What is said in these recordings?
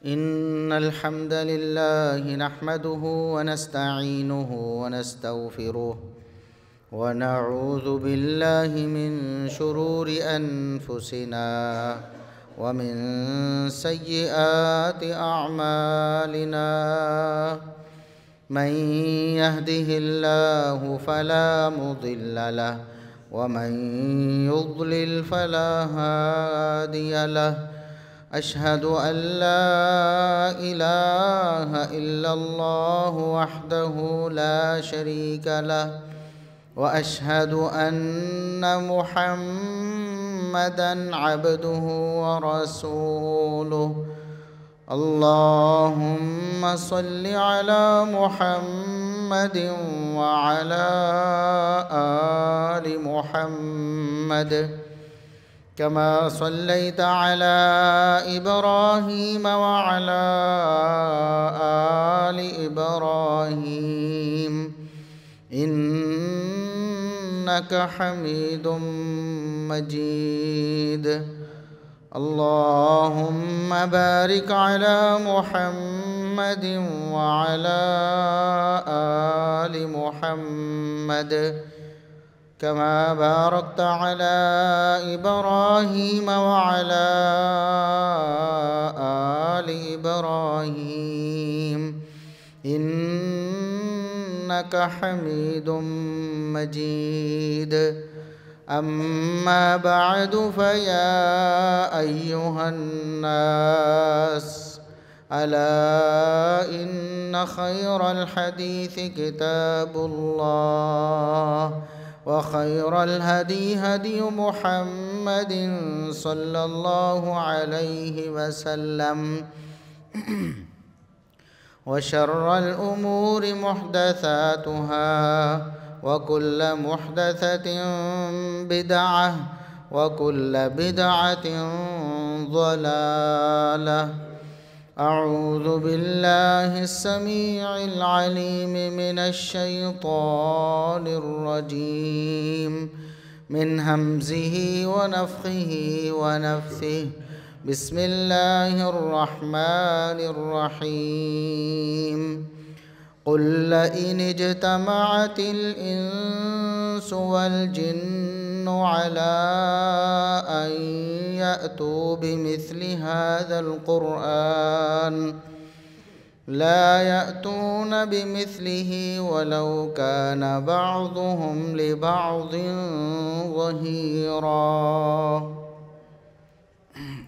إن الحمد لله نحمده ونستعينه ونستغفره ونعوذ بالله من شرور أنفسنا ومن سيئات أعمالنا من يهده الله فلا مضل له ومن يضلل فلا هادي له أشهد أن لا إله إلا الله وحده لا شريك له وأشهد أن محمدًا عبده ورسوله اللهم صل على محمد وعلى آل محمد كما صليت على إبراهيم وعلى آل إبراهيم إنك حميد مجيد اللهم بارك على محمد وعلى آل محمد كما باركت على إبراهيم وعلى آل إبراهيم إنك حميد مجيد أما بعد فيا أيها الناس ألا إن خير الحديث كتاب الله وخير الهدي هدي محمد صلى الله عليه وسلم وشر الأمور محدثاتها وكل محدثة بدعة وكل بدعة ضلالة أعوذ بالله السميع العليم من الشيطان الرجيم من همزه ونفخه ونفثه بسم الله الرحمن الرحيم قل لئن اجتمعت الإنس والجن على أن يأتوا بمثل هذا القرآن لا يأتون بمثله ولو كان بعضهم لبعض ظهيرا۔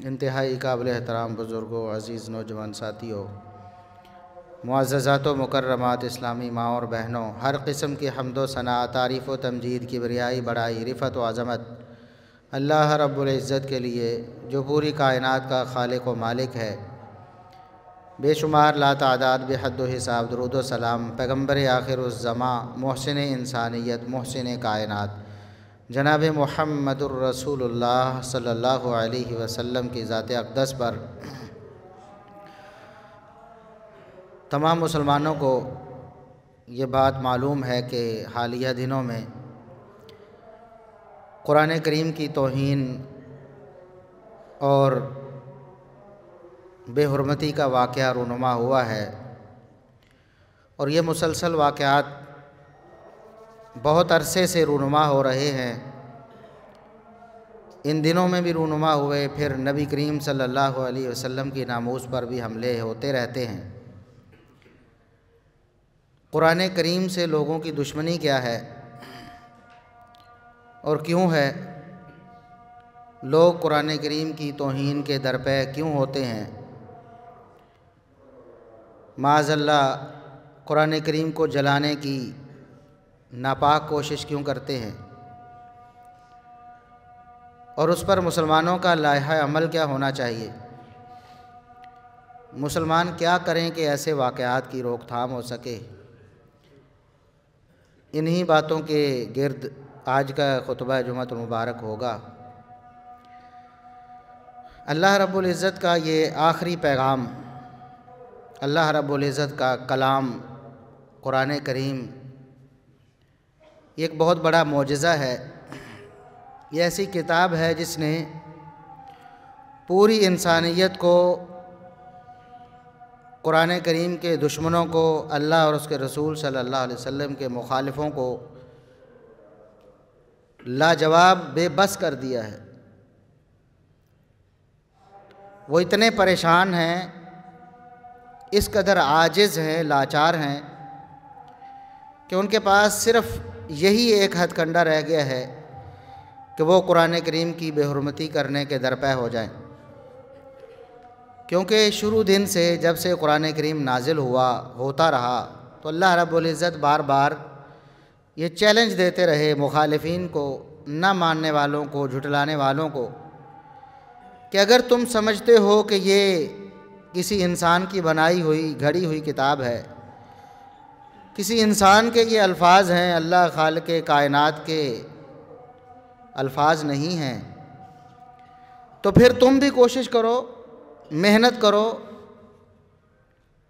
انتہائی قابل احترام بزرگوں، عزیز نوجوان ساتھیوں، معززات و مکرمات اسلامی ماں اور بہنوں، ہر قسم کی حمد و ثنا، تعریف و تمجید، کبریائی، بڑائی، رفعت و عظمت اللہ رب العزت کے لیے جو پوری کائنات کا خالق و مالک ہے۔ بے شمار لا تعداد بے حد و حساب درود و سلام پیغمبر آخر الزماں، محسن انسانیت، محسن کائنات جناب محمد الرسول اللہ صلی اللہ علیہ وسلم کی ذات اقدس پر۔ تمام مسلمانوں کو یہ بات معلوم ہے کہ حالیہ دنوں میں قرآن کریم کی توہین اور بے حرمتی کا واقعہ رونما ہوا ہے، اور یہ مسلسل واقعات بہت عرصے سے رونما ہو رہے ہیں۔ ان دنوں میں بھی رونما ہوئے، پھر نبی کریم صلی اللہ علیہ وسلم کی ناموس پر بھی حملے ہوتے رہتے ہیں۔ قرآن کریم سے لوگوں کی دشمنی کیا ہے اور کیوں ہے؟ لوگ قرآن کریم کی توہین کے درپے کیوں ہوتے ہیں؟ معاذ اللہ قرآن کریم کو جلانے کی ناپاک کوشش کیوں کرتے ہیں؟ اور اس پر مسلمانوں کا لائحہ عمل کیا ہونا چاہیے؟ مسلمان کیا کریں کہ ایسے واقعات کی روک تھام ہو سکے؟ انہی باتوں کے گرد آج کا خطبہ جمعۃ المبارک ہوگا۔ اللہ رب العزت کا یہ آخری پیغام، اللہ رب العزت کا کلام قرآن کریم، یہ ایک بہت بڑا معجزہ ہے۔ یہ ایسی کتاب ہے جس نے پوری انسانیت کو قرآن کریم کے دشمنوں کو، اللہ اور اس کے رسول صلی اللہ علیہ وسلم کے مخالفوں کو لاجواب بے بس کر دیا ہے۔ وہ اتنے پریشان ہیں، اس قدر عاجز ہیں، لاچار ہیں کہ ان کے پاس صرف یہی ایک ہتھ کنڈا رہ گیا ہے کہ وہ قرآن کریم کی بے حرمتی کرنے کے درپے ہو جائیں، کیونکہ شروع دن سے جب سے قرآن کریم نازل ہوتا رہا تو اللہ رب العزت بار بار یہ چیلنج دیتے رہے مخالفین کو، نہ ماننے والوں کو، جھٹلانے والوں کو، کہ اگر تم سمجھتے ہو کہ یہ کسی انسان کی بنائی ہوئی گھڑی ہوئی کتاب ہے، کسی انسان کے یہ الفاظ ہیں، اللہ خالق کائنات کے الفاظ نہیں ہیں، تو پھر تم بھی کوشش کرو، محنت کرو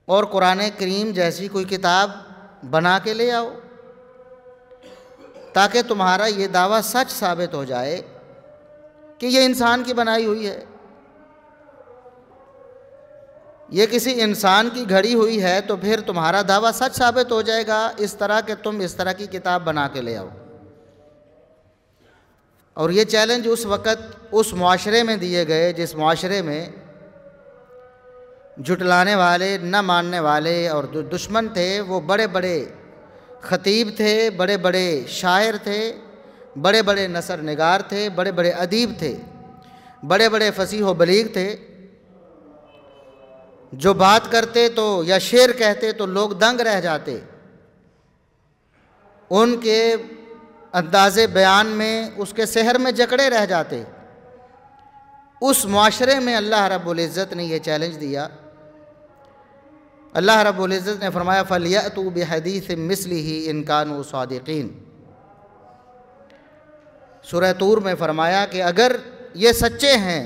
اور قرآن کریم جیسی کوئی کتاب بنا کے لے آؤ، تاکہ تمہارا یہ دعویٰ سچ ثابت ہو جائے کہ یہ انسان کی بنائی ہوئی ہے، یہ کسی انسان کی گھڑی ہوئی ہے، تو پھر تمہارا دعویٰ سچ ثابت ہو جائے گا اس طرح کہ تم اس طرح کی کتاب بنا کے لے آؤ۔ اور یہ چیلنج اس وقت اس معاشرے میں دیے گئے جس معاشرے میں جھٹلانے والے، نہ ماننے والے اور جو دشمن تھے وہ بڑے بڑے خطیب تھے، بڑے بڑے شاعر تھے، بڑے بڑے نثر نگار تھے، بڑے بڑے ادیب تھے، بڑے بڑے فصیح و بلیغ تھے، جو بات کرتے تو یا شعر کہتے تو لوگ دنگ رہ جاتے، ان کے انداز بیان میں، اس کے سحر میں جکڑے رہ جاتے۔ اس معاشرے میں اللہ رب العزت نے یہ چیلنج دیا۔ اللہ رب العزت نے فرمایا فَلْيَأْتُوا بِحَدِيثٍ مِثْلِهِ إِن كَانُوا صَادِقِينَ۔ سورہ طور میں فرمایا کہ اگر یہ سچے ہیں،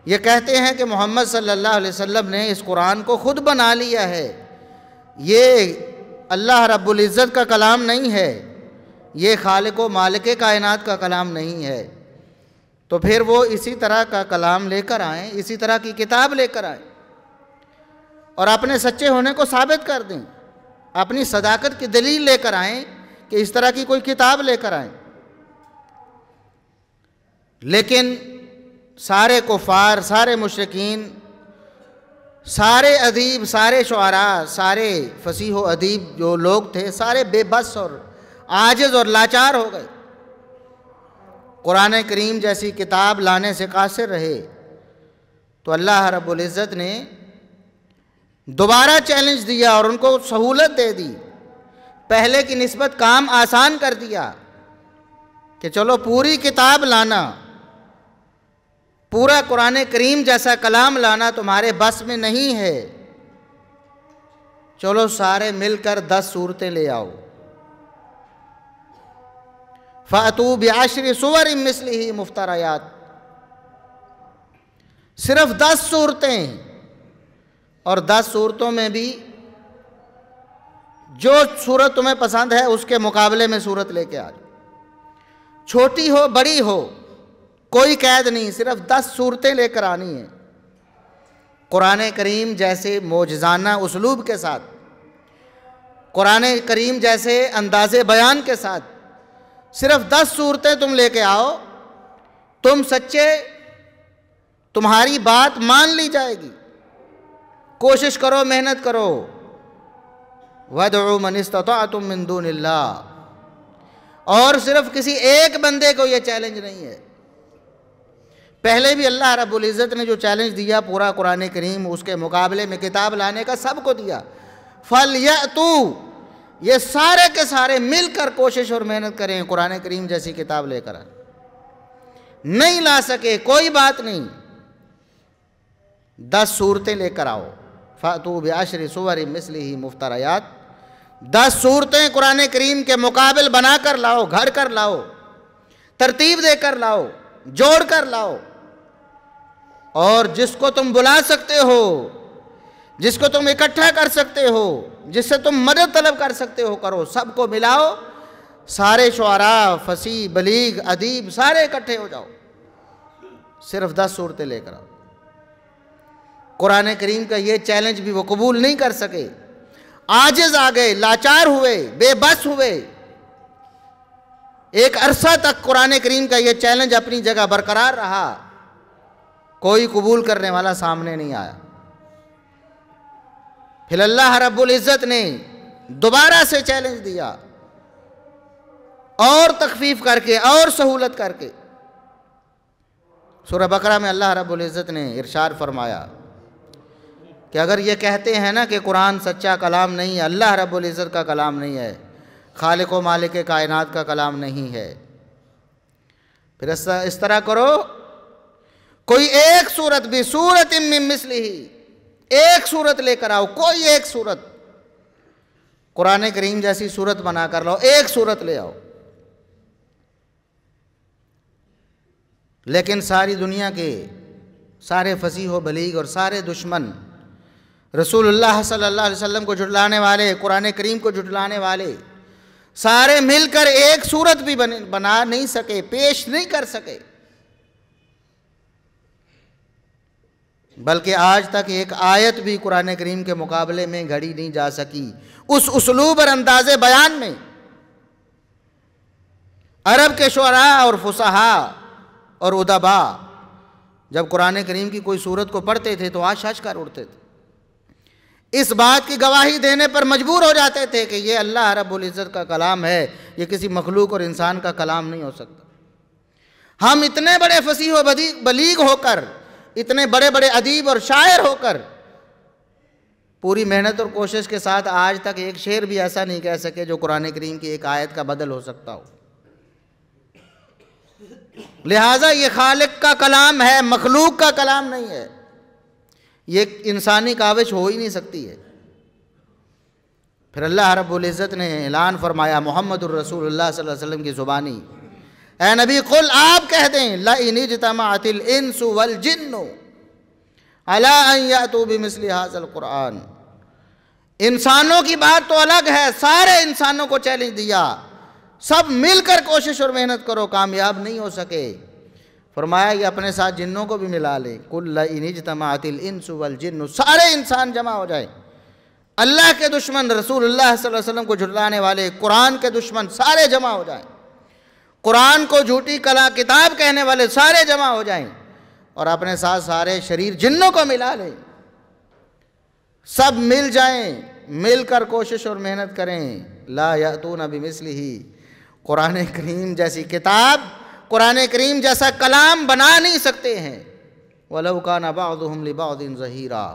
یہ کہتے ہیں کہ محمد صلی اللہ علیہ وسلم نے اس قرآن کو خود بنا لیا ہے، یہ اللہ رب العزت کا کلام نہیں ہے، یہ خالق و مالک کائنات کا کلام نہیں ہے، تو پھر وہ اسی طرح کا کلام لے کر آئیں، اسی طرح کی کتاب لے کر آئیں اور اپنے سچے ہونے کو ثابت کر دیں، اپنی صداقت کی دلیل لے کر آئیں کہ اس طرح کی کوئی کتاب لے کر آئیں۔ لیکن سارے کفار، سارے مشرکین، سارے ادیب، سارے شعراء، سارے فصیح و ادیب جو لوگ تھے، سارے بے بس اور عاجز اور لاچار ہو گئے، قرآن کریم جیسی کتاب لانے سے قاصر رہے۔ تو اللہ رب العزت نے دوبارہ چیلنج دیا اور ان کو سہولت دے دی، پہلے کی نسبت کام آسان کر دیا کہ چلو پوری کتاب لانا، پورا قرآن کریم جیسا کلام لانا تمہارے بس میں نہیں ہے، چلو سارے مل کر 10 سورتیں لے آؤ۔ فَأْتُوا بِعَشْرِ سُوَرٍ مِثْلِهِ مُفْتَرَيَاتٍ، صرف 10 صورتیں، اور 10 صورتوں میں بھی جو صورت تمہیں پسند ہے اس کے مقابلے میں صورت لے کے آ جاؤ، چھوٹی ہو بڑی ہو کوئی قید نہیں، صرف 10 صورتیں لے کر آنی ہیں، قرآن کریم جیسے معجزانہ اسلوب کے ساتھ، قرآن کریم جیسے انداز بیان کے ساتھ، صرف 10 صورتیں تم لے کے آؤ، تم سچے، تمہاری بات مان لی جائے گی، کوشش کرو، محنت کرو۔ وَادْعُوا مَنِ اسْتَطَعْتُم مِّن دُونِ اللَّهِ، اور صرف کسی ایک بندے کو یہ چیلنج نہیں ہے، پہلے بھی اللہ رب العزت نے جو چیلنج دیا پورا قرآن کریم اس کے مقابلے میں کتاب لانے کا سب کو دیا۔ فَلْيَأْتُوا، یہ سارے کے سارے مل کر کوشش اور محنت کریں، قرآن کریم جیسی کتاب لے کر آئیں، نہیں لا سکے کوئی بات نہیں، 10 صورتیں لے کر آؤ۔ فَأْتُوا بِعَشْرِ سُوَرٍ مِثْلِهِ مُفْتَرَيَاتٍ، 10 صورتیں قرآن کریم کے مقابل بنا کر لاؤ، گھڑ کر لاؤ، ترتیب دے کر لاؤ، جوڑ کر لاؤ، اور جس کو تم بلا سکتے ہو، جس کو تم اکٹھا کر سکتے ہو، جس سے تم مدد طلب کر سکتے ہو کرو، سب کو ملاؤ، سارے شعراء، فصیح، بلیغ، ادیب سارے اکٹھے ہو جاؤ، صرف 10 صورتیں لے کر آؤ۔ قرآن کریم کا یہ چیلنج بھی وہ قبول نہیں کر سکے، عاجز آ گئے، لاچار ہوئے، بے بس ہوئے۔ ایک عرصہ تک قرآن کریم کا یہ چیلنج اپنی جگہ برقرار رہا، کوئی قبول کرنے والا سامنے نہیں آیا۔ پھر اللہ رب العزت نے دوبارہ سے چیلنج دیا، اور تخفیف کر کے اور سہولت کر کے۔ سورہ بقرہ میں اللہ رب العزت نے ارشاد فرمایا کہ اگر یہ کہتے ہیں نا کہ قرآن سچا کلام نہیں ہے، اللہ رب العزت کا کلام نہیں ہے، خالق و مالک کائنات کا کلام نہیں ہے، پھر اس طرح کرو، کوئی ایک صورت بھی، سورۃ من مثلہ، ایک صورت لے کر آؤ، کوئی ایک صورت، قرآن کریم جیسی صورت بنا کر لاؤ، ایک صورت لے آؤ۔ لیکن ساری دنیا کے سارے فصیح و بلیغ اور سارے دشمن، رسول اللہ صلی اللہ علیہ وسلم کو جھٹلانے والے، قرآن کریم کو جھٹلانے والے، سارے مل کر ایک صورت بھی بنا نہیں سکے، پیش نہیں کر سکے، بلکہ آج تک ایک آیت بھی قرآن کریم کے مقابلے میں گھڑی نہیں جا سکی اس اسلوب اور انداز بیان میں۔ عرب کے شعراء اور فصحاء اور ادبا جب قرآن کریم کی کوئی صورت کو پڑھتے تھے تو آش آش کر اڑتے تھے، اس بات کی گواہی دینے پر مجبور ہو جاتے تھے کہ یہ اللہ رب العزت کا کلام ہے، یہ کسی مخلوق اور انسان کا کلام نہیں ہو سکتا۔ ہم اتنے بڑے فصیح و بلیغ ہو کر، اتنے بڑے بڑے ادیب اور شاعر ہو کر، پوری محنت اور کوشش کے ساتھ آج تک ایک شعر بھی ایسا نہیں کہہ سکے جو قرآن کریم کی ایک آیت کا بدل ہو سکتا ہو۔ لہٰذا یہ خالق کا کلام ہے، مخلوق کا کلام نہیں ہے، یہ انسانی کاوش ہو ہی نہیں سکتی ہے۔ پھر اللہ رب العزت نے اعلان فرمایا محمد الرسول اللہ صلی اللہ علیہ وسلم کی زبانی، اے نبی قل، آپ کہہ دیں لَإِنِ اجْتَمَعَتِ الْإِنسُ وَالْجِنُّ عَلَىٰ أَن يَأْتُوا بِمِثْلِ هَٰذَا الْقُرْآنِ۔ انسانوں کی بات تو الگ ہے، سارے انسانوں کو چیلنج دیا، سب مل کر کوشش اور محنت کرو، کامیاب نہیں ہو سکے۔ فرمایا یہ اپنے ساتھ جنوں کو بھی ملا لے، قُل لَإِنِ اجْتَمَعَتِ الْإِنسُ وَالْجِنُّ، سارے انسان جمع ہو جائیں، اللہ کے دشمن، رسول اللہ صلی اللہ علیہ وسلم کو جھٹلانے والے، قرآن کے دشمن سارے جمع ہو جائیں، قرآن کو جھوٹی کتاب کہنے والے سارے جمع ہو جائیں، اور اپنے ساتھ سارے شریر جنوں کو ملا لیں، سب مل جائیں، مل کر کوشش اور محنت کریں، لا یأتون بمثلہ، قرآن کریم جیسی کتاب، قرآن کریم جیسا کلام بنا نہیں سکتے ہیں۔ وَلَوْ كَانَ بَعْضُهُمْ لِبَعْضٍ ظَهِيرًا،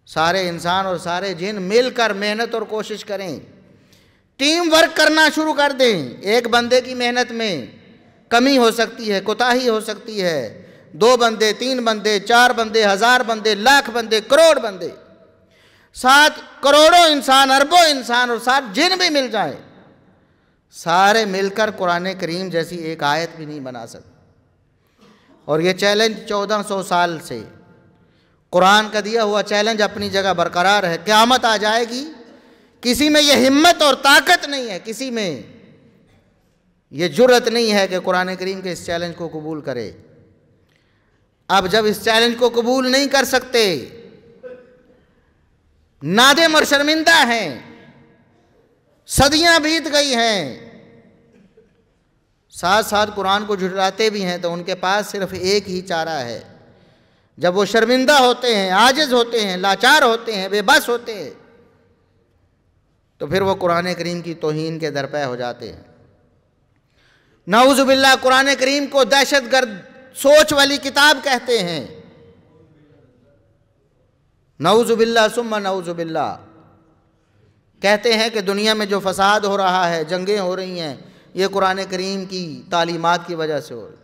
سارے انسان اور سارے جن مل کر محنت اور کوشش کریں، ٹیم ورک کرنا شروع کر دیں۔ ایک بندے کی محنت میں کمی ہو سکتی ہے، کوتاہی ہو سکتی ہے، 2 بندے، 3 بندے، 4 بندے، 1000 بندے، لاکھ بندے، کروڑ بندے، 7 کروڑوں انسان، اربوں انسان اور 7 جن بھی مل جائیں، سارے مل کر قرآن کریم جیسی ایک آیت بھی نہیں بنا سکتے۔ اور یہ چیلنج 1400 سال سے قرآن کا دیا ہوا چیلنج اپنی جگہ برقرار ہے، قیامت آ جائے گی، کسی میں یہ ہمت اور طاقت نہیں ہے، کسی میں یہ جرأت نہیں ہے کہ قرآن کریم کے اس چیلنج کو قبول کرے۔ اب جب اس چیلنج کو قبول نہیں کر سکتے، نادم اور شرمندہ ہیں، صدیاں بیت گئی ہیں، ساتھ ساتھ قرآن کو جھٹلاتے بھی ہیں، تو ان کے پاس صرف ایک ہی چارہ ہے۔ جب وہ شرمندہ ہوتے ہیں، عاجز ہوتے ہیں، لاچار ہوتے ہیں، بے بس ہوتے ہیں، تو پھر وہ قرآن کریم کی توہین کے درپے ہو جاتے ہیں۔ نعوذ باللہ، قرآن کریم کو دہشت گرد سوچ والی کتاب کہتے ہیں، نعوذ باللہ ثم نعوذ باللہ۔ کہتے ہیں کہ دنیا میں جو فساد ہو رہا ہے، جنگیں ہو رہی ہیں، یہ قرآن کریم کی تعلیمات کی وجہ سے ہو رہی ہے۔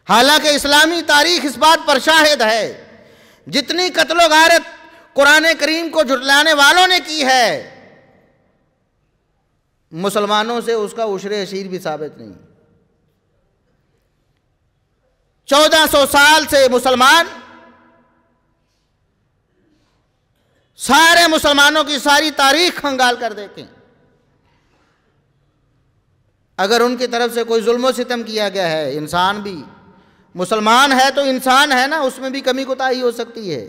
حالانکہ اسلامی تاریخ اس بات پر شاہد ہے، جتنی قتل و غارت قرآن کریم کو جھٹلانے والوں نے کی ہے، مسلمانوں سے اس کا عشر عشیر بھی ثابت نہیں۔ 1400 سال سے مسلمان، سارے مسلمانوں کی ساری تاریخ کھنگال کر دیکھیں، اگر ان کی طرف سے کوئی ظلم و ستم کیا گیا ہے، انسان بھی مسلمان ہے تو انسان ہے نا، اس میں بھی کمی کوتاہی ہو سکتی ہے،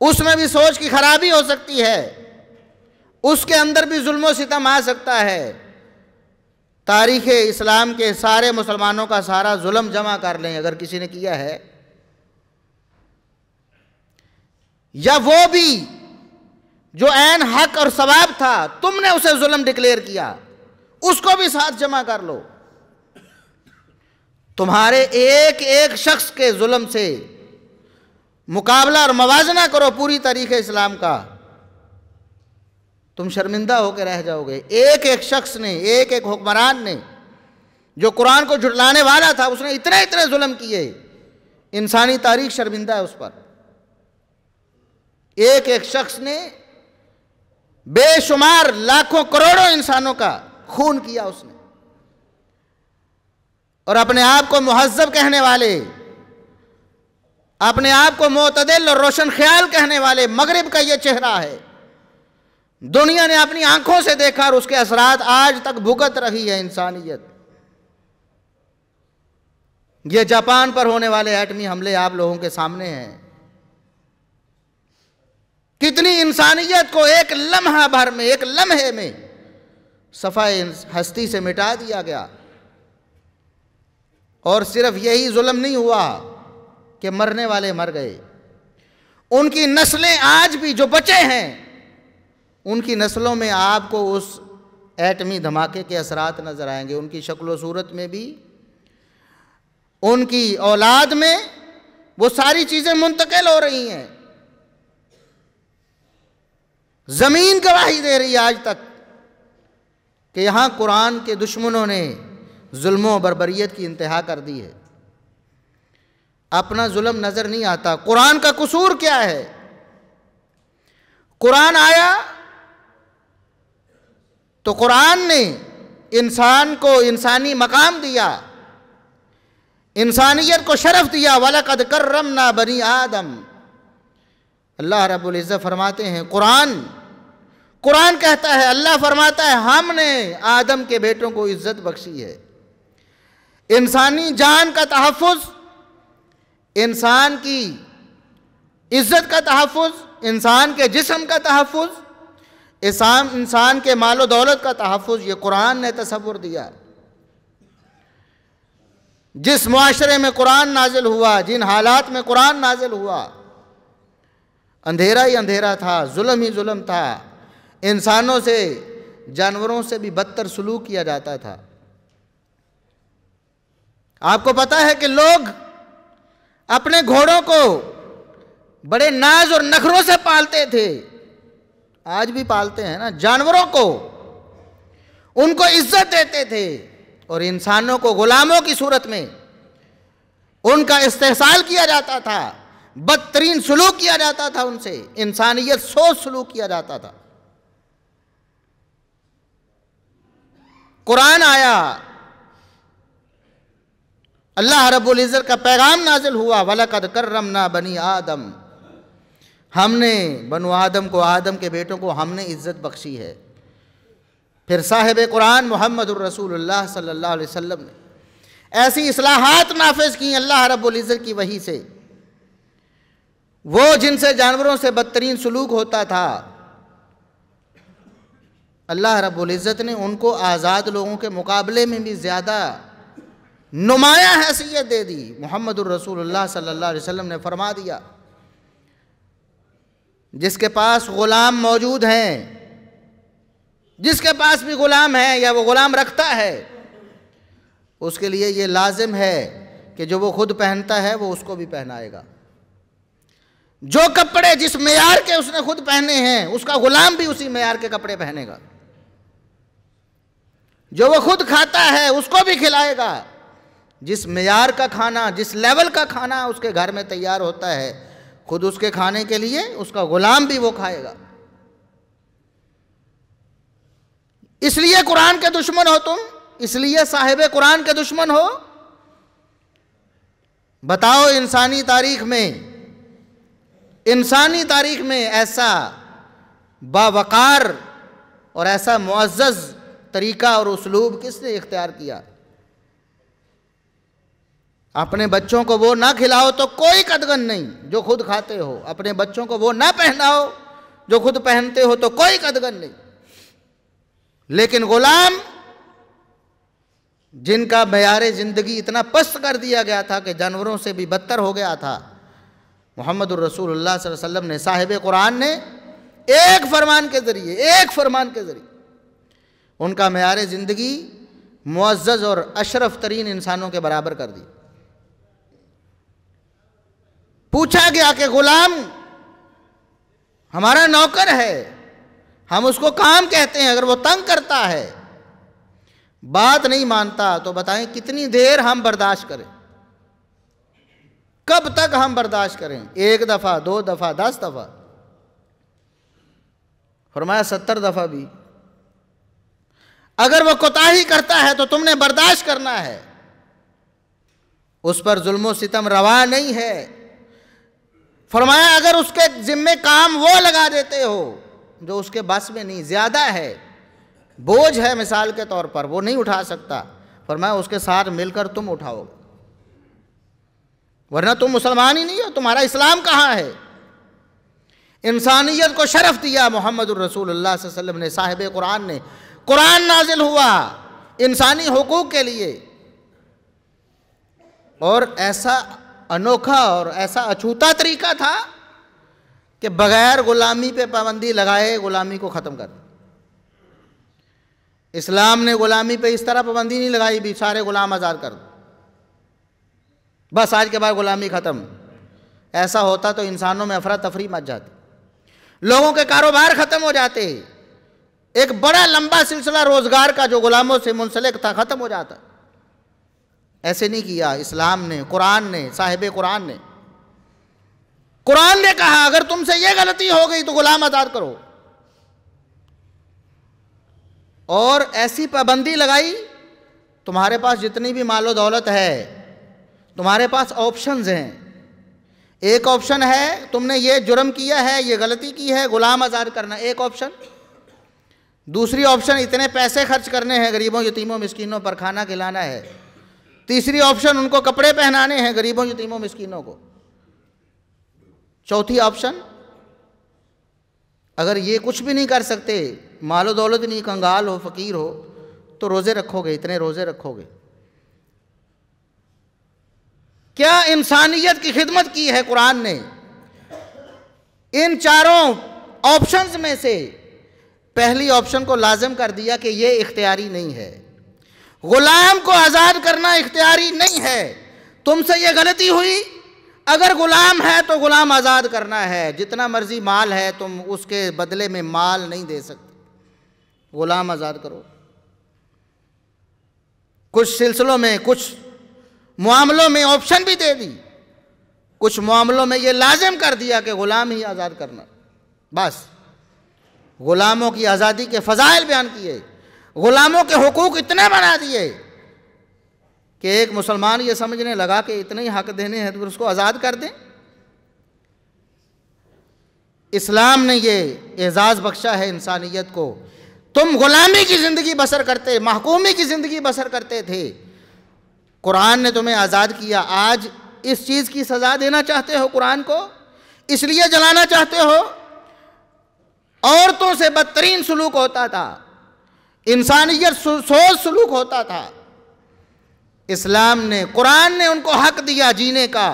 اس میں بھی سوچ کی خرابی ہو سکتی ہے، اس کے اندر بھی ظلم و ستم آ سکتا ہے۔ تاریخ اسلام کے سارے مسلمانوں کا سارا ظلم جمع کر لیں، اگر کسی نے کیا ہے، یا وہ بھی جو عین حق اور ثواب تھا تم نے اسے ظلم ڈکلیئر کیا، اس کو بھی ساتھ جمع کر لو، تمہارے ایک ایک شخص کے ظلم سے مقابلہ اور موازنہ کرو پوری تاریخ اسلام کا، تم شرمندہ ہو کے رہ جاؤ گے۔ ایک ایک شخص نے، ایک ایک حکمران نے، جو قرآن کو جھٹلانے والا تھا، اس نے اتنے ظلم کیے، انسانی تاریخ شرمندہ ہے اس پر۔ ایک ایک شخص نے بے شمار لاکھوں کروڑوں انسانوں کا خون کیا اس نے، اور اپنے آپ کو مہذب کہنے والے، اپنے آپ کو معتدل اور روشن خیال کہنے والے مغرب کا یہ چہرہ ہے، دنیا نے اپنی آنکھوں سے دیکھا اور اس کے اثرات آج تک بھگت رہی ہے انسانیت۔ یہ جاپان پر ہونے والے ایٹمی حملے آپ لوگوں کے سامنے ہیں، کتنی انسانیت کو ایک لمحہ بھر میں، ایک لمحے میں صفحہ ہستی سے مٹا دیا گیا۔ اور صرف یہی ظلم نہیں ہوا کہ مرنے والے مر گئے، ان کی نسلیں آج بھی جو بچے ہیں، ان کی نسلوں میں آپ کو اس ایٹمی دھماکے کے اثرات نظر آئیں گے، ان کی شکل و صورت میں بھی، ان کی اولاد میں وہ ساری چیزیں منتقل ہو رہی ہیں۔ زمین گواہی دے رہی ہے آج تک کہ یہاں قرآن کے دشمنوں نے ظلم و بربریت کی انتہا کر دی ہے۔ اپنا ظلم نظر نہیں آتا، قرآن کا قصور کیا ہے؟ قرآن آیا تو قرآن نے انسان کو انسانی مقام دیا، انسانیت کو شرف دیا۔ وَلَقَدْ كَرَّمْنَا بَنِي آدم، اللہ رب العزت فرماتے ہیں، قرآن کہتا ہے، اللہ فرماتا ہے، ہم نے آدم کے بیٹوں کو عزت بخشی ہے۔ انسانی جان کا تحفظ، انسان کی عزت کا تحفظ، انسان کے جسم کا تحفظ، انسان کے مال و دولت کا تحفظ، یہ قرآن نے تصور دیا۔ جس معاشرے میں قرآن نازل ہوا، جن حالات میں قرآن نازل ہوا، اندھیرا ہی اندھیرا تھا، ظلم ہی ظلم تھا، انسانوں سے، جانوروں سے بھی بدتر سلوک کیا جاتا تھا۔ آپ کو پتا ہے کہ لوگ اپنے گھوڑوں کو بڑے ناز اور نخروں سے پالتے تھے، آج بھی پالتے ہیں نا، جانوروں کو ان کو عزت دیتے تھے، اور انسانوں کو غلاموں کی صورت میں ان کا استحصال کیا جاتا تھا، بدترین سلوک کیا جاتا تھا ان سے، انسانیت سوچ سلوک کیا جاتا تھا۔ قرآن آیا، اللہ رب العزت کا پیغام نازل ہوا، وَلَقَدْ كَرَّمْنَا بَنِي آدم، ہم نے بنو آدم کو، آدم کے بیٹوں کو ہم نے عزت بخشی ہے۔ پھر صاحب قرآن محمد الرسول اللہ صلی اللہ علیہ وسلم نے ایسی اصلاحات نافذ کی اللہ رب العزت کی وحی سے، وہ جن سے جانوروں سے بدترین سلوک ہوتا تھا، اللہ رب العزت نے ان کو آزاد لوگوں کے مقابلے میں بھی زیادہ نمایاں حیثیت دے دی۔ محمد الرسول اللہ صلی اللہ علیہ وسلم نے فرما دیا، جس کے پاس غلام موجود ہیں، جس کے پاس بھی غلام ہے یا وہ غلام رکھتا ہے، اس کے لیے یہ لازم ہے کہ جو وہ خود پہنتا ہے وہ اس کو بھی پہنائے گا۔ جو کپڑے جس معیار کے اس نے خود پہنے ہیں، اس کا غلام بھی اسی معیار کے کپڑے پہنے گا۔ جو وہ خود کھاتا ہے اس کو بھی کھلائے گا۔ جس معیار کا کھانا، جس لیول کا کھانا اس کے گھر میں تیار ہوتا ہے، خود اس کے کھانے کے لیے اس کا غلام بھی وہ کھائے گا۔ اس لیے قرآن کے دشمن ہو تم، اس لیے صاحب قرآن کے دشمن ہو۔ بتاؤ انسانی تاریخ میں ایسا باوقار اور ایسا معزز طریقہ اور اسلوب کس نے اختیار کیا؟ اپنے بچوں کو وہ نہ کھلاؤ تو کوئی قدغن نہیں جو خود کھاتے ہو، اپنے بچوں کو وہ نہ پہناؤ جو خود پہنتے ہو تو کوئی قدغن نہیں۔ لیکن غلام جن کا معیار زندگی اتنا پست کر دیا گیا تھا کہ جانوروں سے بھی بدتر ہو گیا تھا، محمد الرسول اللہ صلی اللہ علیہ وسلم نے، صاحب قرآن نے ایک فرمان کے ذریعے ان کا معیار زندگی معزز اور اشرف ترین انسانوں کے برابر کر دی۔ پوچھا گیا کہ غلام ہمارا نوکر ہے، ہم اس کو کام کہتے ہیں، اگر وہ تنگ کرتا ہے، بات نہیں مانتا، تو بتائیں کتنی دیر ہم برداشت کریں؟ کب تک ہم برداشت کریں؟ 1 دفعہ، 2 دفعہ، 10 دفعہ؟ فرمایا 70 دفعہ بھی۔ اگر وہ کوتاہی کرتا ہے تو تم نے برداشت کرنا ہے، اس پر ظلم و ستم روا نہیں ہے۔ فرمایا اگر اس کے ذمہ کام وہ لگا دیتے ہو جو اس کے بس میں نہیں، زیادہ ہے، بوجھ ہے مثال کے طور پر، وہ نہیں اٹھا سکتا، فرمایا اس کے ساتھ مل کر تم اٹھاؤ، ورنہ تم مسلمان ہی نہیں ہو، تمہارا اسلام کہاں ہے؟ انسانیت کو شرف دیا محمد الرسول اللہ صلی اللہ علیہ وسلم نے، صاحب قرآن نے۔ قرآن نازل ہوا انسانی حقوق کے لیے، اور ایسا انوکھا اور ایسا اچھوتا طریقہ تھا کہ بغیر غلامی پہ پابندی لگائے غلامی کو ختم کر۔ اسلام نے غلامی پہ اس طرح پابندی نہیں لگائی بھی سارے غلام آزاد کر دو، بس آج کے بعد غلامی ختم۔ ایسا ہوتا تو انسانوں میں افراتفری مچ جاتی، لوگوں کے کاروبار ختم ہو جاتے، ایک بڑا لمبا سلسلہ روزگار کا جو غلاموں سے منسلک تھا ختم ہو جاتا۔ ایسے نہیں کیا اسلام نے، قرآن نے، صاحب قرآن نے۔ قرآن نے کہا اگر تم سے یہ غلطی ہو گئی تو غلام آزاد کرو، اور ایسی پابندی لگائی تمہارے پاس جتنی بھی مال و دولت ہے، تمہارے پاس آپشنز ہیں۔ ایک آپشن ہے تم نے یہ جرم کیا ہے، یہ غلطی کی ہے، غلام آزاد کرنا، ایک آپشن۔ دوسری آپشن اتنے پیسے خرچ کرنے ہیں، غریبوں یتیموں مسکینوں پر کھانا کھلانا ہے۔ تیسری آپشن ان کو کپڑے پہنانے ہیں غریبوں یتیموں مسکینوں کو۔ چوتھی آپشن اگر یہ کچھ بھی نہیں کر سکتے، مال و دولت نہیں، کنگال ہو، فقیر ہو، تو روزے رکھو گے، اتنے روزے رکھو گے۔ کیا انسانیت کی خدمت کی ہے قرآن نے۔ ان چاروں آپشنز میں سے پہلی آپشن کو لازم کر دیا کہ یہ اختیاری نہیں ہے، غلام کو آزاد کرنا اختیاری نہیں ہے۔ تم سے یہ غلطی ہوئی، اگر غلام ہے تو غلام آزاد کرنا ہے، جتنا مرضی مال ہے تم اس کے بدلے میں مال نہیں دے سکتے، غلام آزاد کرو۔ کچھ سلسلوں میں، کچھ معاملوں میں آپشن بھی دے دی، کچھ معاملوں میں یہ لازم کر دیا کہ غلام ہی آزاد کرنا۔ بس غلاموں کی آزادی کے فضائل بیان کیے، غلاموں کے حقوق اتنے بنا دیے کہ ایک مسلمان یہ سمجھنے لگا کہ اتنے ہی حق دینے ہیں تو اس کو آزاد کر دیں۔ اسلام نے یہ اعزاز بخشا ہے انسانیت کو۔ تم غلامی کی زندگی بسر کرتے، محکومی کی زندگی بسر کرتے تھے، قرآن نے تمہیں آزاد کیا۔ آج اس چیز کی سزا دینا چاہتے ہو قرآن کو، اس لیے جلانا چاہتے ہو۔ عورتوں سے بدترین سلوک ہوتا تھا، انسانیت سوز سلوک ہوتا تھا۔ اسلام نے، قرآن نے ان کو حق دیا جینے کا۔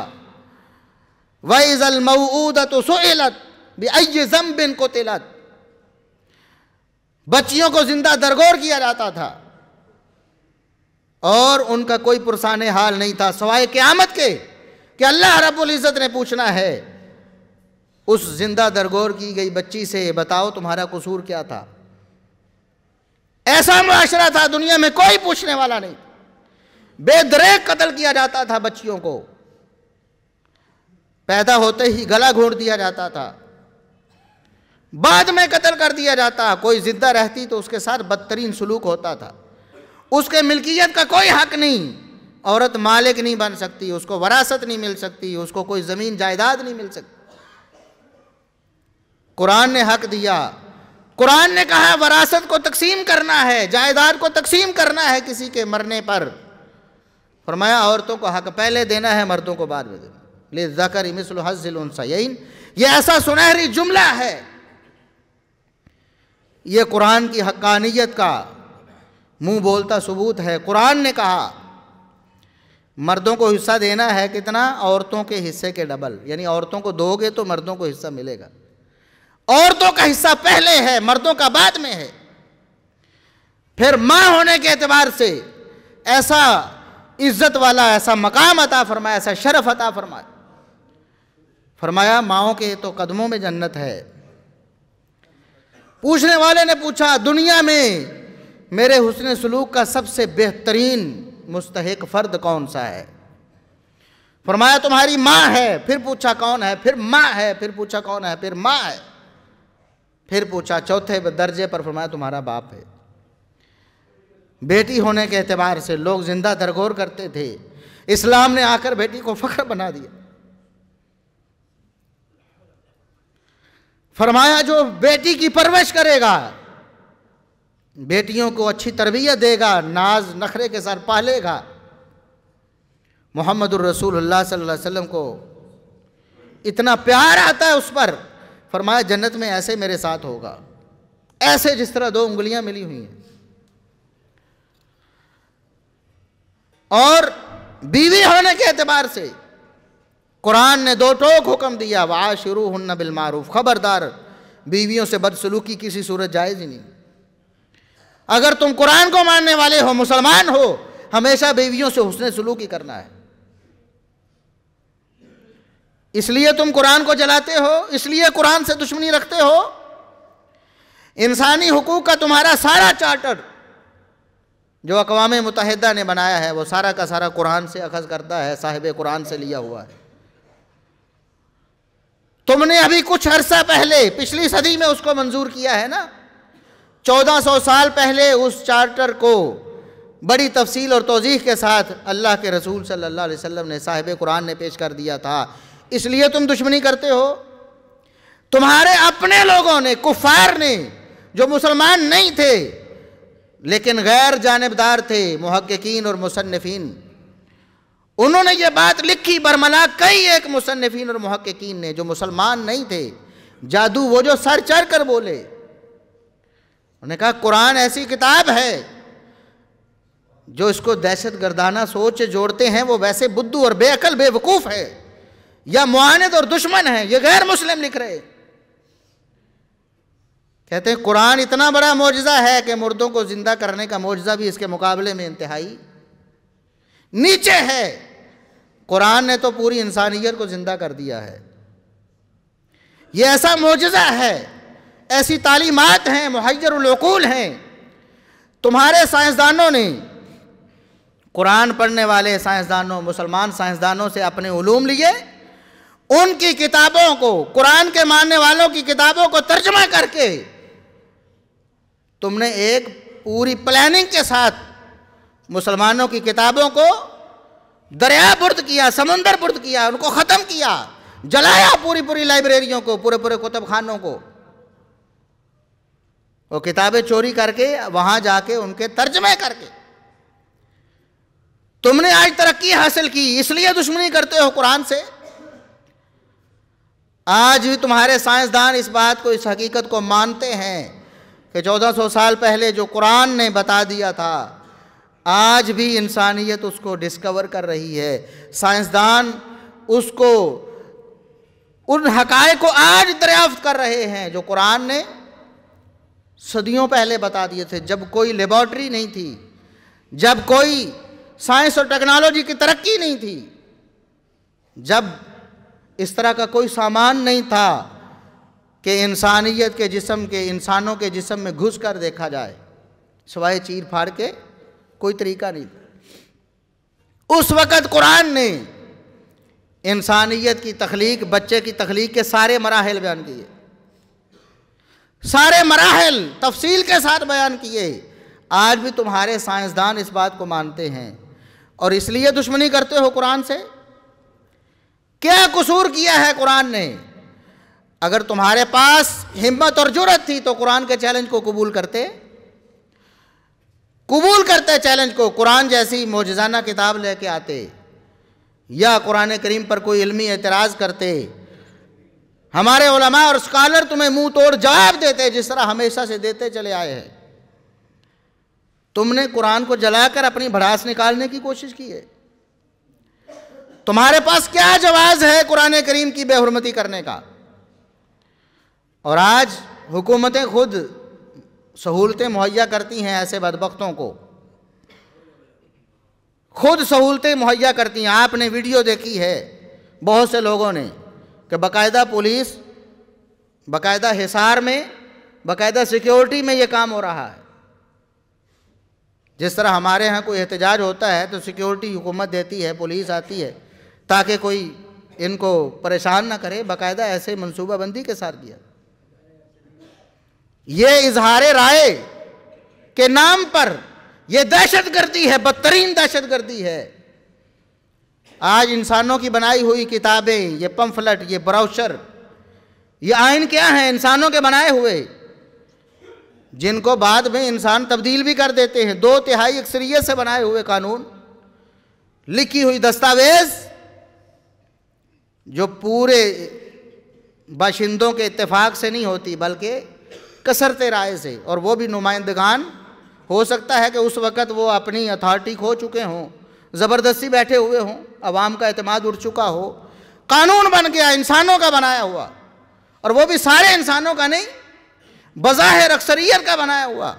وَإِذَا الْمَوْعُودَةُ سُئِلَتْ بِأَيِّ ذَنبٍ قُتِلَتْ، بچیوں کو زندہ درگور کیا جاتا تھا اور ان کا کوئی پرسان حال نہیں تھا سوائے قیامت کے کہ اللہ رب العزت نے پوچھنا ہے اس زندہ درگور کی گئی بچی سے، بتاؤ تمہارا قصور کیا تھا۔ ایسا معاشرہ تھا، دنیا میں کوئی پوچھنے والا نہیں، بے دریغ قتل کیا جاتا تھا بچیوں کو، پیدا ہوتے ہی گلا گھونٹ دیا جاتا تھا، بعد میں قتل کر دیا جاتا، کوئی زندہ رہتی تو اس کے ساتھ بدترین سلوک ہوتا تھا، اس کے ملکیت کا کوئی حق نہیں، عورت مالک نہیں بن سکتی، اس کو وراثت نہیں مل سکتی، اس کو کوئی زمین جائیداد نہیں مل سکتی۔ قرآن نے حق دیا، قرآن نے کہا وراثت کو تقسیم کرنا ہے، جائیداد کو تقسیم کرنا ہے کسی کے مرنے پر، فرمایا عورتوں کو حق پہلے دینا ہے، مردوں کو بعد میں دینا۔ لِلذَّكَرِ مِثْلُ حَظِّ الْأُنثَيَيْنِ، یہ ایسا سنہری جملہ ہے، یہ قرآن کی حقانیت کا منہ بولتا ثبوت ہے۔ قرآن نے کہا مردوں کو حصہ دینا ہے کتنا؟ عورتوں کے حصے کے ڈبل، یعنی عورتوں کو دو گے تو مردوں کو حصہ ملے گا۔ عورتوں کا حصہ پہلے ہے، مردوں کا بعد میں ہے۔ پھر ماں ہونے کے اعتبار سے ایسا عزت والا، ایسا مقام عطا فرمایا، ایسا شرف عطا فرمایا۔ فرمایا ماؤں کے تو قدموں میں جنت ہے۔ پوچھنے والے نے پوچھا دنیا میں میرے حسن سلوک کا سب سے بہترین مستحق فرد کون سا ہے؟ فرمایا تمہاری ماں ہے۔ پھر پوچھا کون ہے؟ پھر ماں ہے۔ پھر پوچھا کون ہے؟ پھر ماں ہے۔ پھر پوچھا چوتھے درجے پر، فرمایا تمہارا باپ ہے۔ بیٹی ہونے کے اعتبار سے لوگ زندہ درگور کرتے تھے، اسلام نے آ کر بیٹی کو فخر بنا دیا۔ فرمایا جو بیٹی کی پرورش کرے گا، بیٹیوں کو اچھی تربیت دے گا، ناز نخرے کے ساتھ پالے گا، محمد الرسول اللہ صلی اللہ علیہ وسلم کو اتنا پیار آتا ہے اس پر، فرمایا جنت میں ایسے میرے ساتھ ہوگا، ایسے جس طرح دو انگلیاں ملی ہوئی ہیں۔ اور بیوی ہونے کے اعتبار سے قرآن نے دو ٹوک حکم دیا، وعاشروہن بالمعروف، خبردار بیویوں سے بدسلوکی کسی صورت جائز ہی نہیں۔ اگر تم قرآن کو ماننے والے ہو، مسلمان ہو، ہمیشہ بیویوں سے حسن سلوکی کرنا ہے۔ اس لیے تم قرآن کو جلاتے ہو، اس لیے قرآن سے دشمنی رکھتے ہو۔ انسانی حقوق کا تمہارا سارا چارٹر جو اقوام متحدہ نے بنایا ہے وہ سارا کا سارا قرآن سے اخذ کرتا ہے، صاحب قرآن سے لیا ہوا ہے۔ تم نے ابھی کچھ عرصہ پہلے پچھلی صدی میں اس کو منظور کیا ہے نا، 1400 سال پہلے اس چارٹر کو بڑی تفصیل اور توضیح کے ساتھ اللہ کے رسول صلی اللہ علیہ وسلم نے، صاحب قرآن نے پیش کر دیا تھا۔ اس لیے تم دشمنی کرتے ہو۔ تمہارے اپنے لوگوں نے، کفار نے، جو مسلمان نہیں تھے لیکن غیر جانبدار تھے، محققین اور مصنفین، انہوں نے یہ بات لکھی برملا، کئی ایک مصنفین اور محققین نے جو مسلمان نہیں تھے، جادو وہ جو سر چڑھ کر بولے، انہوں نے کہا قرآن ایسی کتاب ہے جو اس کو دہشت گردانہ سوچ جوڑتے ہیں وہ ویسے بدھو اور بے عقل بے وقوف ہے، یا معاند اور دشمن ہے، یہ غیر مسلم لکھ رہے۔ کہتے ہیں قرآن اتنا بڑا معجزہ ہے کہ مردوں کو زندہ کرنے کا معجزہ بھی اس کے مقابلے میں انتہائی نیچے ہے۔ قرآن نے تو پوری انسانیت کو زندہ کر دیا ہے۔ یہ ایسا معجزہ ہے، ایسی تعلیمات ہیں، محیر العقول ہیں۔ تمہارے سائنسدانوں نے، قرآن پڑھنے والے سائنسدانوں، مسلمان سائنسدانوں سے اپنے علوم لیے، ان کی کتابوں کو، قرآن کے ماننے والوں کی کتابوں کو ترجمہ کر کے تم نے ایک پوری پلاننگ کے ساتھ مسلمانوں کی کتابوں کو دریا برد کیا، سمندر برد کیا، ان کو ختم کیا، جلایا پوری پوری لائبریریوں کو، پورے پورے کتب خانوں کو، وہ کتابیں چوری کر کے وہاں جا کے ان کے ترجمے کر کے تم نے آج ترقی حاصل کی۔ اس لیے دشمنی کرتے ہو قرآن سے۔ آج بھی تمہارے سائنسدان اس بات کو، اس حقیقت کو مانتے ہیں کہ 1400 سال پہلے جو قرآن نے بتا دیا تھا، آج بھی انسانیت اس کو ڈسکور کر رہی ہے۔ سائنسدان اس کو، ان حقائق کو آج دریافت کر رہے ہیں جو قرآن نے صدیوں پہلے بتا دیے تھے، جب کوئی لیبارٹری نہیں تھی، جب کوئی سائنس اور ٹیکنالوجی کی ترقی نہیں تھی، جب اس طرح کا کوئی سامان نہیں تھا کہ انسانیت کے جسم کے، انسانوں کے جسم میں گھس کر دیکھا جائے، سوائے چیر پھاڑ کے کوئی طریقہ نہیں تھا۔ اس وقت قرآن نے انسانیت کی تخلیق، بچے کی تخلیق کے سارے مراحل بیان کیے، سارے مراحل تفصیل کے ساتھ بیان کیے۔ آج بھی تمہارے سائنسدان اس بات کو مانتے ہیں، اور اس لیے دشمنی کرتے ہو قرآن سے۔ کیا قصور کیا ہے قرآن نے؟ اگر تمہارے پاس ہمت اور جرأت تھی تو قرآن کے چیلنج کو قبول کرتے۔ قبول کرتے چیلنج کو، قرآن جیسی معجزانہ کتاب لے کے آتے یا قرآن کریم پر کوئی علمی اعتراض کرتے، ہمارے علماء اور اسکالر تمہیں منہ توڑ جواب دیتے جس طرح ہمیشہ سے دیتے چلے آئے ہیں۔ تم نے قرآن کو جلا کر اپنی بھڑاس نکالنے کی کوشش کی ہے۔ تمہارے پاس کیا جواز ہے قرآن کریم کی بے حرمتی کرنے کا؟ اور آج حکومتیں خود سہولتیں مہیا کرتی ہیں ایسے بدبختوں کو، خود سہولتیں مہیا کرتی ہیں۔ آپ نے ویڈیو دیکھی ہے بہت سے لوگوں نے کہ باقاعدہ پولیس، باقاعدہ حصار میں، باقاعدہ سیکیورٹی میں یہ کام ہو رہا ہے۔ جس طرح ہمارے ہاں کوئی احتجاج ہوتا ہے تو سیکیورٹی حکومت دیتی ہے، پولیس آتی ہے تاکہ کوئی ان کو پریشان نہ کرے، باقاعدہ ایسے منصوبہ بندی کے ساتھ کیا۔ یہ اظہار رائے کے نام پر یہ دہشت گردی ہے، بدترین دہشت گردی ہے۔ آج انسانوں کی بنائی ہوئی کتابیں، یہ پمفلٹ، یہ براؤشر، یہ آئین کیا ہیں؟ انسانوں کے بنائے ہوئے، جن کو بعد میں انسان تبدیل بھی کر دیتے ہیں۔ 2/3 اکثریت سے بنائے ہوئے قانون، لکھی ہوئی دستاویز جو پورے باشندوں کے اتفاق سے نہیں ہوتی بلکہ کثرت رائے سے، اور وہ بھی نمائندگان، ہو سکتا ہے کہ اس وقت وہ اپنی اتھارٹی کھو چکے ہوں، زبردستی بیٹھے ہوئے ہوں، عوام کا اعتماد اڑ چکا ہو، قانون بن گیا انسانوں کا بنایا ہوا، اور وہ بھی سارے انسانوں کا نہیں، بظاہر اکثریت کا بنایا ہوا،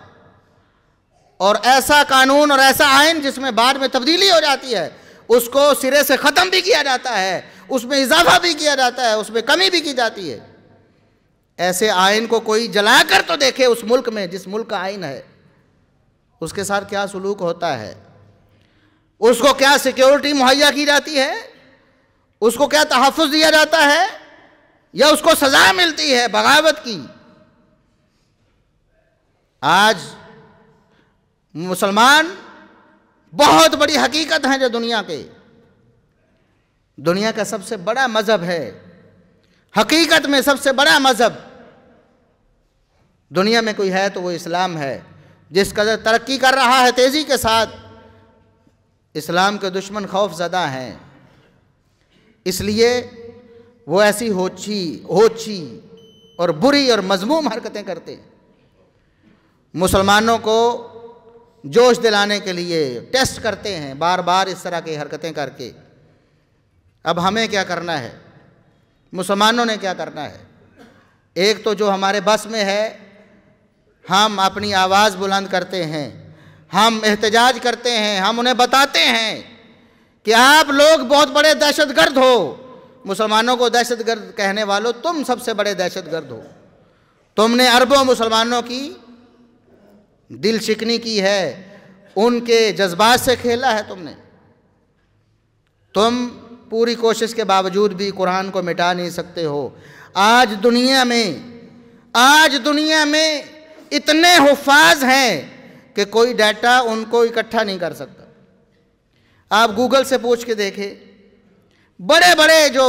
اور ایسا قانون اور ایسا آئین جس میں بعد میں تبدیلی ہو جاتی ہے، اس کو سرے سے ختم بھی کیا جاتا ہے، اس میں اضافہ بھی کیا جاتا ہے، اس میں کمی بھی کی جاتی ہے۔ ایسے آئین کو کوئی جلا کر تو دیکھے اس ملک میں، جس ملک کا آئین ہے، اس کے ساتھ کیا سلوک ہوتا ہے، اس کو کیا سیکیورٹی مہیا کی جاتی ہے، اس کو کیا تحفظ دیا جاتا ہے، یا اس کو سزا ملتی ہے بغاوت کی۔ آج مسلمان بہت بڑی حقیقت ہے جو دنیا کا سب سے بڑا مذہب ہے، حقیقت میں سب سے بڑا مذہب دنیا میں کوئی ہے تو وہ اسلام ہے۔ جس قدر ترقی کر رہا ہے تیزی کے ساتھ، اسلام کے دشمن خوف زدہ ہیں، اس لیے وہ ایسی ہوچی اور بری اور مذموم حرکتیں کرتے ہیں۔ مسلمانوں کو جوش دلانے کے لیے ٹیسٹ کرتے ہیں بار بار اس طرح کی حرکتیں کر کے۔ اب ہمیں کیا کرنا ہے؟ مسلمانوں نے کیا کرنا ہے؟ ایک تو جو ہمارے بس میں ہے، ہم اپنی آواز بلند کرتے ہیں، ہم احتجاج کرتے ہیں، ہم انہیں بتاتے ہیں کہ آپ لوگ بہت بڑے دہشت گرد ہو، مسلمانوں کو دہشت گرد کہنے والوں تم سب سے بڑے دہشت گرد ہو، تم نے اربوں مسلمانوں کی دل شکنی کی ہے، ان کے جذبات سے کھیلا ہے تم پوری کوشش کے باوجود بھی قرآن کو مٹا نہیں سکتے ہو۔ آج دنیا میں اتنے حفاظ ہیں کہ کوئی ڈیٹا ان کو اکٹھا نہیں کر سکتا۔ آپ گوگل سے پوچھ کے دیکھیں، بڑے بڑے جو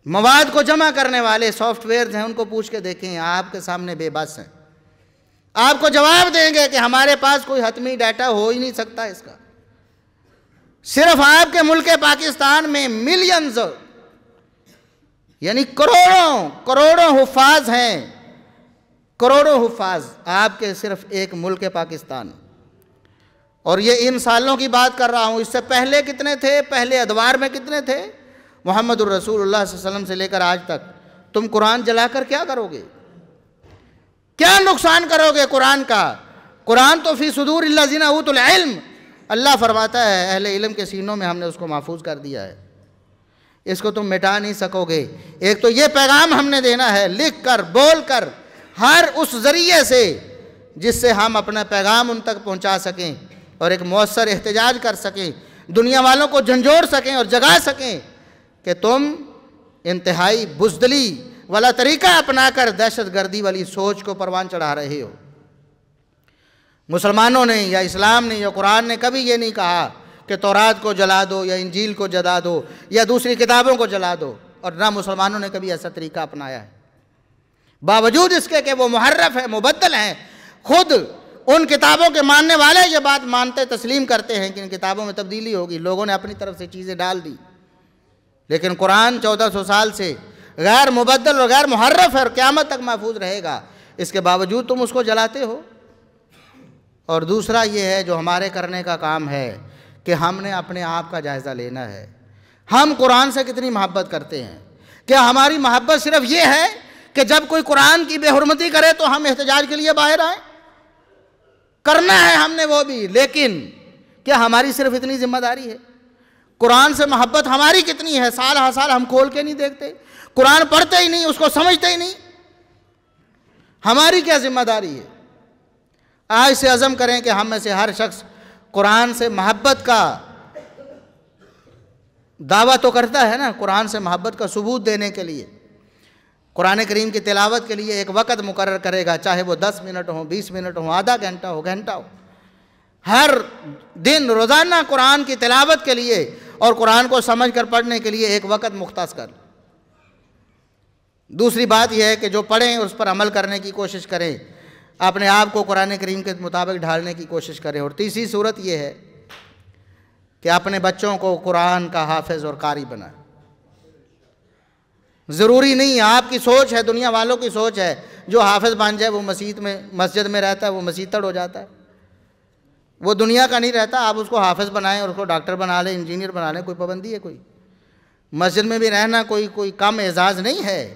مواد کو جمع کرنے والے سافٹ ویئرز ہیں ان کو پوچھ کے دیکھیں، آپ کے سامنے بے بس ہیں، آپ کو جواب دیں گے کہ ہمارے پاس کوئی حتمی ڈیٹا ہو ہی نہیں سکتا اس کا۔ صرف آپ کے ملک پاکستان میں ملینز یعنی کروڑوں حفاظ ہیں، کروڑوں حفاظ آپ کے صرف ایک ملک پاکستان۔ اور یہ ان سالوں کی بات کر رہا ہوں، اس سے پہلے کتنے تھے، پہلے ادوار میں کتنے تھے؟ محمد الرسول اللہ صلی اللہ علیہ وسلم سے لے کر آج تک تم قرآن جلا کر کیا کرو گے؟ کیا نقصان کرو گے قرآن کا؟ قرآن تو فی صدور الذین اوتوا العلم، اللہ فرماتا ہے اہل علم کے سینوں میں ہم نے اس کو محفوظ کر دیا ہے، اس کو تم مٹا نہیں سکو گے۔ ایک تو یہ پیغام ہم نے دینا ہے، لکھ کر، بول کر، ہر اس ذریعے سے جس سے ہم اپنا پیغام ان تک پہنچا سکیں اور ایک مؤثر احتجاج کر سکیں، دنیا والوں کو جھنجھوڑ سکیں اور جگا سکیں کہ تم انتہائی بزدلی والا طریقہ اپنا کر دہشت گردی والی سوچ کو پروان چڑھا رہے ہو۔ مسلمانوں نے یا اسلام نے یا قرآن نے کبھی یہ نہیں کہا کہ تورات کو جلا دو یا انجیل کو جلا دو یا دوسری کتابوں کو جلا دو، اور نہ مسلمانوں نے کبھی ایسا طریقہ اپنایا ہے، باوجود اس کے کہ وہ محرف ہیں، مبدل ہیں، خود ان کتابوں کے ماننے والے یہ بات مانتے تسلیم کرتے ہیں کہ ان کتابوں میں تبدیلی ہوگی، لوگوں نے اپنی طرف سے چیزیں ڈال دی، لیکن قرآن 1400 سال سے غیر مبدل اور غیر محرف ہے اور قیامت تک محفوظ رہے گا، اس کے باوجود تم اس کو جلاتے ہو۔ اور دوسرا یہ ہے جو ہمارے کرنے کا کام ہے کہ ہم نے اپنے آپ کا جائزہ لینا ہے، ہم قرآن سے کتنی محبت کرتے ہیں؟ کیا ہماری محبت صرف یہ ہے کہ جب کوئی قرآن کی بے حرمتی کرے تو ہم احتجاج کے لیے باہر آئیں؟ کرنا ہے ہم نے وہ بھی، لیکن کیا ہماری صرف اتنی ذمہ داری ہے؟ قرآن سے محبت ہماری کتنی ہے؟ سال ہر سال ہم کھول کے نہیں دیکھتے، قرآن پڑھتے ہی نہیں، اس کو سمجھتے ہی نہیں، ہماری کیا ذمہ داری ہے؟ آج سے عزم کریں کہ ہم میں سے ہر شخص قرآن سے محبت کا دعویٰ تو کرتا ہے نا، قرآن سے محبت کا ثبوت دینے کے لیے قرآن کریم کی تلاوت کے لیے ایک وقت مقرر کرے گا، چاہے وہ 10 منٹ ہوں، 20 منٹ ہوں، آدھا گھنٹہ ہو، گھنٹہ ہو، ہر دن روزانہ قرآن کی تلاوت کے لیے اور قرآن کو سمجھ کر پڑھنے کے لیے ایک وقت مختص کر۔ دوسری بات یہ ہے کہ جو پڑھیں اس پر عمل کرنے کی کوشش کریں، اپنے آپ کو قرآن کریم کے مطابق ڈھالنے کی کوشش کریں۔ اور تیسری صورت یہ ہے کہ اپنے بچوں کو قرآن کا حافظ اور قاری بنائیں۔ ضروری نہیں، آپ کی سوچ ہے، دنیا والوں کی سوچ ہے، جو حافظ بن جائے وہ مسجد میں رہتا ہے، وہ مسیتڑ ہو جاتا ہے، وہ دنیا کا نہیں رہتا۔ آپ اس کو حافظ بنائیں اور اس کو ڈاکٹر بنا لیں، انجینئر بنا لیں، کوئی پابندی ہے کوئی؟ مسجد میں بھی رہنا کوئی کم اعزاز نہیں ہے،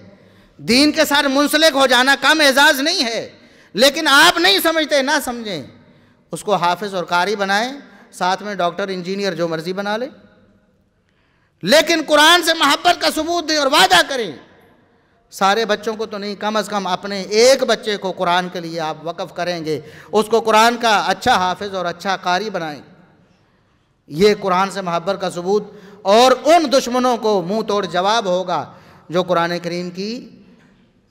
دین کے ساتھ منسلک ہو جانا کم اعزاز نہیں ہے، لیکن آپ نہیں سمجھتے، نہ سمجھیں، اس کو حافظ اور قاری بنائیں، ساتھ میں ڈاکٹر انجینئر جو مرضی بنا لیں، لیکن قرآن سے محبت کا ثبوت دیں اور وعدہ کریں۔ سارے بچوں کو تو نہیں، کم از کم اپنے ایک بچے کو قرآن کے لیے آپ وقف کریں گے، اس کو قرآن کا اچھا حافظ اور اچھا قاری بنائیں۔ یہ قرآن سے محبت کا ثبوت اور ان دشمنوں کو منہ توڑ جواب ہوگا جو قرآن کریم کی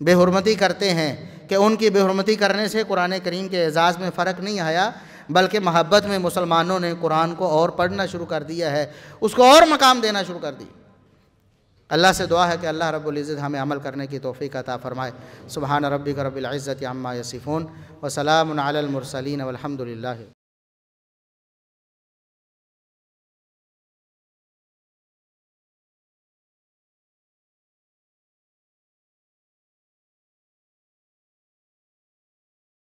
بے حرمتی کرتے ہیں، کہ ان کی بے حرمتی کرنے سے قرآن کریم کے اعزاز میں فرق نہیں آیا، بلکہ محبت میں مسلمانوں نے قرآن کو اور پڑھنا شروع کر دیا ہے، اس کو اور مقام دینا شروع کر دی۔ اللہ سے دعا ہے کہ اللہ رب العزت ہمیں عمل کرنے کی توفیق عطا فرمائے۔ سبحان ربک رب العزت عما یصفون وسلام علی المرسلین والحمد للہ۔